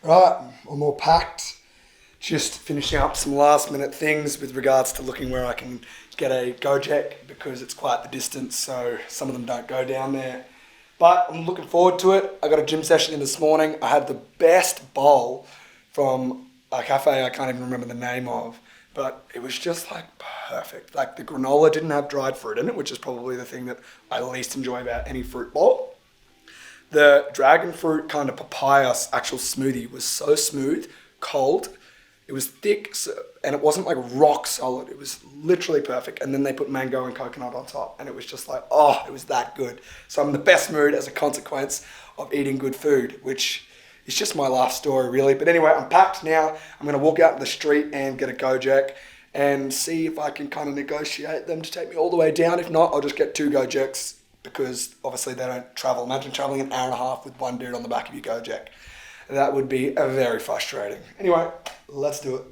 Right, I'm all packed. Just finishing up some last minute things with regards to looking where I can get a Gojek because it's quite the distance, so some of them don't go down there. But I'm looking forward to it. I got a gym session in this morning. I had the best bowl from a cafe I can't even remember the name of, but it was just like perfect. Like the granola didn't have dried fruit in it, which is probably the thing that I least enjoy about any fruit bowl. The dragon fruit kind of papaya actual smoothie was so smooth, cold. It was thick, and it wasn't like rock solid. It was literally perfect. And then they put mango and coconut on top, and it was just like, oh, it was that good. So I'm in the best mood as a consequence of eating good food, which is just my life story, really. But anyway, I'm packed now. I'm going to walk out in the street and get a Gojek and see if I can kind of negotiate them to take me all the way down. If not, I'll just get 2 Gojeks because obviously they don't travel. Imagine traveling an hour and a half with one dude on the back of your Gojek. That would be very frustrating. Anyway, let's do it.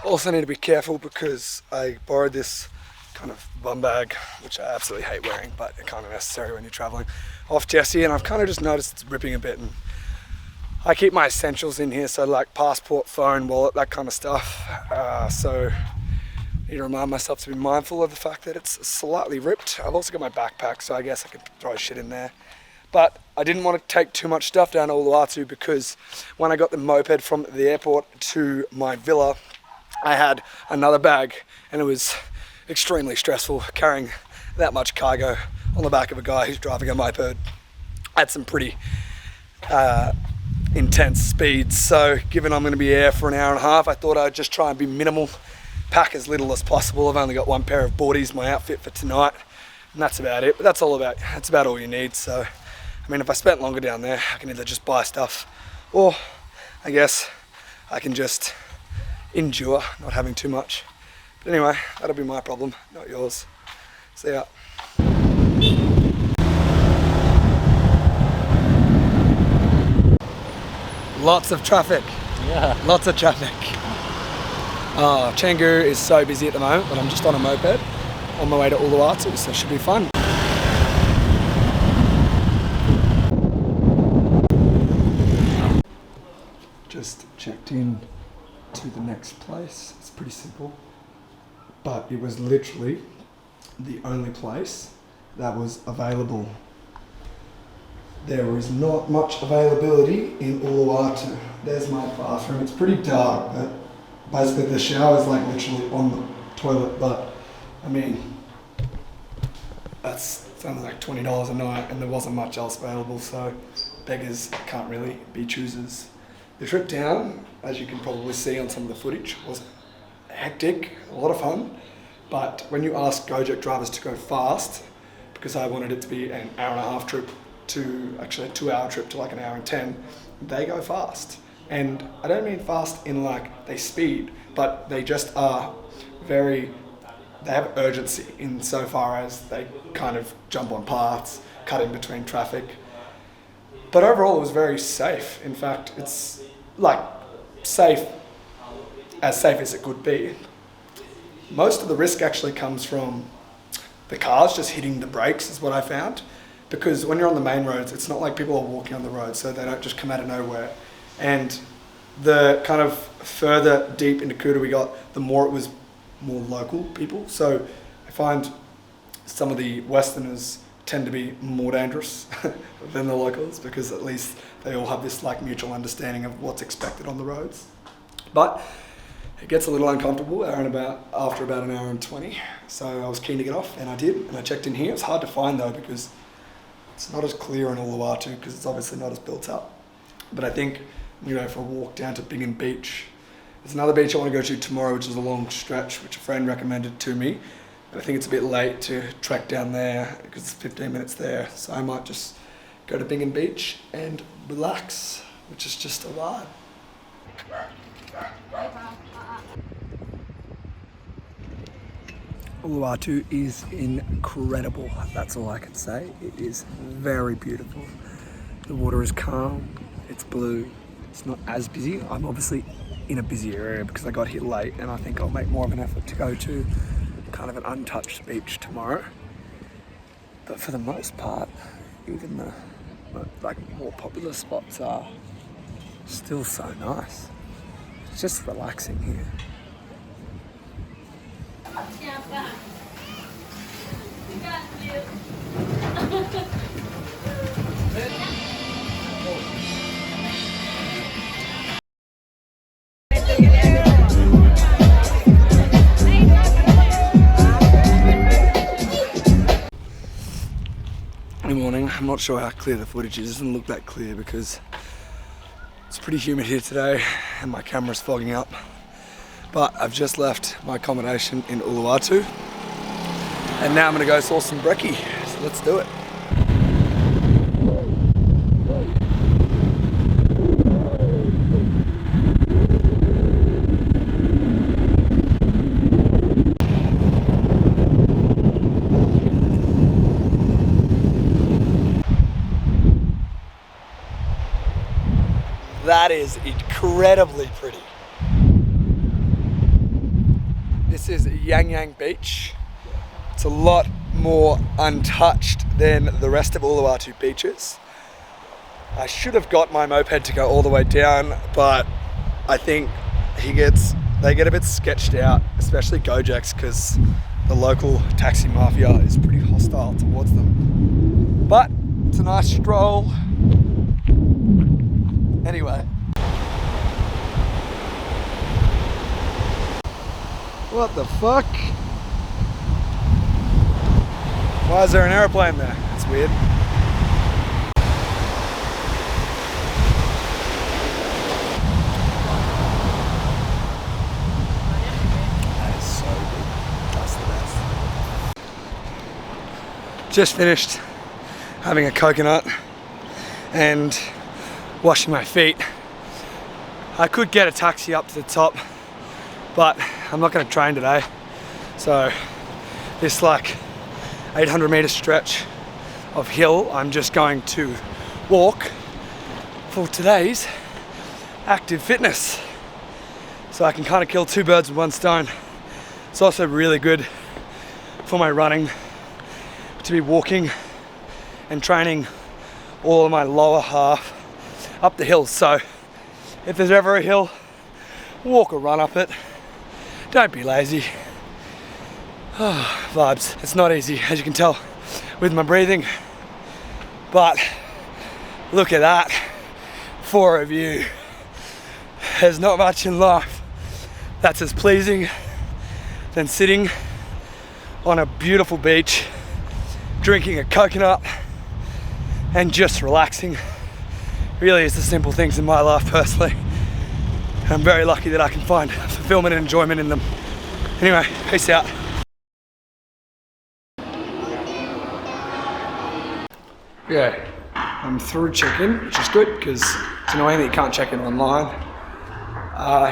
Also need to be careful because I borrowed this kind of bum bag, which I absolutely hate wearing, but it's kind of necessary when you're traveling, off Jesse, and I've kind of just noticed it's ripping a bit, and I keep my essentials in here, so like passport, phone, wallet, that kind of stuff. So I need to remind myself to be mindful of the fact that it's slightly ripped. I've also got my backpack, so I guess I could throw shit in there. But I didn't want to take too much stuff down to Uluwatu because when I got the moped from the airport to my villa, I had another bag and it was extremely stressful carrying that much cargo on the back of a guy who's driving a moped at some pretty intense speeds. So given I'm going to be here for an hour and a half, I thought I'd just try and be minimal, pack as little as possible. I've only got 1 pair of boardies, my outfit for tonight, and that's about it. But that's about all you need. So I mean, if I spent longer down there, I can either just buy stuff or I guess I can just endure not having too much. But anyway, that'll be my problem, not yours. See ya. Lots of traffic. Yeah. Lots of traffic. Oh, Canggu is so busy at the moment, but I'm just on a moped on my way to Uluwatu, so it should be fun. Just checked in to the next place. It's pretty simple, but it was literally the only place that was available. There is not much availability in Uluwatu. There's my bathroom. It's pretty dark, but basically the shower is like literally on the toilet, but I mean, that's only like $20 a night and there wasn't much else available, so beggars can't really be choosers. The trip down, as you can probably see on some of the footage, was hectic, a lot of fun, but when you ask Gojek drivers to go fast, because I wanted it to be an hour and a half trip to actually a 2-hour trip to like an hour and 10, they go fast. And I don't mean fast in like they speed, but they just are they have urgency insofar as they kind of jump on paths, cut in between traffic. But overall it was very safe. In fact, it's like safe as it could be. Most of the risk actually comes from the cars just hitting the brakes is what I found. Because when you're on the main roads, it's not like people are walking on the road, so they don't just come out of nowhere. And the kind of further deep into Kuta we got, the more it was more local people. So I find some of the Westerners tend to be more dangerous than the locals because at least they all have this like mutual understanding of what's expected on the roads. But it gets a little uncomfortable after about an hour and 20. So I was keen to get off and I did, and I checked in here. It's hard to find though because it's not as clear in Uluwatu because it's obviously not as built up. But I think I'm going to go for a walk down to Bingham Beach. There's another beach I want to go to tomorrow, which is a long stretch, which a friend recommended to me. But I think it's a bit late to trek down there because it's 15 minutes there. So I might just go to Bingham Beach and relax, which is just a vibe. Uluwatu is incredible, that's all I can say. It is very beautiful. The water is calm, it's blue, it's not as busy. I'm obviously in a busy area because I got here late, and I think I'll make more of an effort to go to kind of an untouched beach tomorrow. But for the most part, even the like more popular spots are Still so nice. It's just relaxing here. Good morning. I'm not sure how clear the footage is. It doesn't look that clear because it's pretty humid here today and my camera's fogging up. But I've just left my accommodation in Uluwatu and now I'm gonna go source some brekkie. So let's do it. That is incredibly pretty. This is Yang Yang Beach. It's a lot more untouched than the rest of Uluwatu beaches. I should have got my moped to go all the way down, but I think they get a bit sketched out, especially Gojeks, because the local taxi mafia is pretty hostile towards them. But it's a nice stroll. Anyway. What the fuck? Why is there an airplane there? That's weird. That is so good. That's the best. Just finished having a coconut and washing my feet. I could get a taxi up to the top, but I'm not going to train today. So this like 800 meter stretch of hill, I'm just going to walk for today's active fitness. So I can kind of kill two birds with one stone. It's also really good for my running to be walking and training all of my lower half up the hill. So if there's ever a hill, walk or run up it. Don't be lazy. Vibes. It's not easy, as you can tell with my breathing, but look at that for a view. There's not much in life that's as pleasing than sitting on a beautiful beach, drinking a coconut and just relaxing. Really is the simple things in my life personally. I'm very lucky that I can find fulfillment and enjoyment in them. Anyway, peace out. Yeah, I'm through check-in, which is good because it's annoying that you can't check in online.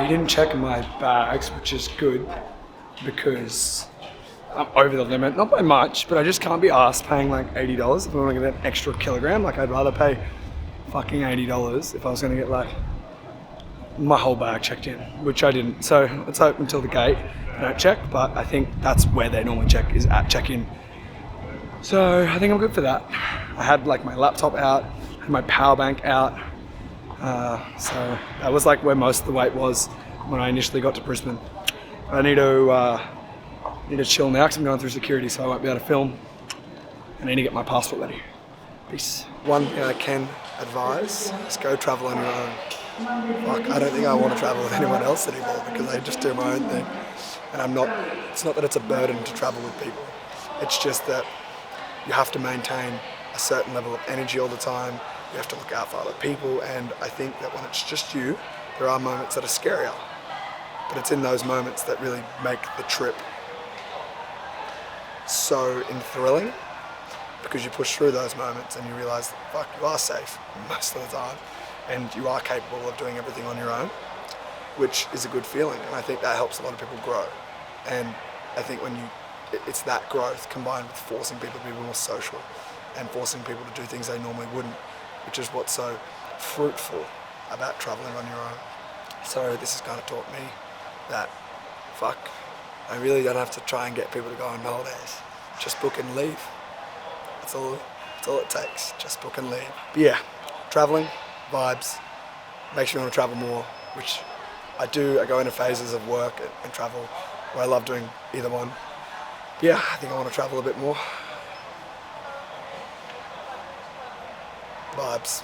He didn't check my bags, which is good because I'm over the limit, not by much, but I just can't be asked paying like $80 if I want to get an extra kilogram. Like I'd rather pay fucking $80 if I was going to get like my whole bag checked in, which I didn't. So it's open until the gate. They don't check, but I think that's where they normally check, is at check-in. So I think I'm good for that. I had like my laptop out, had my power bank out. So that was like where most of the wait was when I initially got to Brisbane. I need to chill now because I'm going through security, so I won't be able to film. And I need to get my passport ready. Peace. One thing I can advise is go travel on your own. Fuck, I don't think I want to travel with anyone else anymore because I just do my own thing. And it's not that it's a burden to travel with people. It's just that you have to maintain a certain level of energy all the time. You have to look out for other people, and I think that when it's just you, there are moments that are scarier. But it's in those moments that really make the trip so thrilling, because you push through those moments and you realise that, fuck, you are safe most of the time, and you are capable of doing everything on your own, which is a good feeling, and I think that helps a lot of people grow. And I think it's that growth combined with forcing people to be more social and forcing people to do things they normally wouldn't, which is what's so fruitful about travelling on your own. So this has kind of taught me that, fuck, I really don't have to try and get people to go on holidays. Just book and leave. That's all it takes, just book and leave. But yeah, travelling, vibes, makes me want to travel more, which I do. I go into phases of work and travel where I love doing either one. Yeah, I think I want to travel a bit more. Vibes.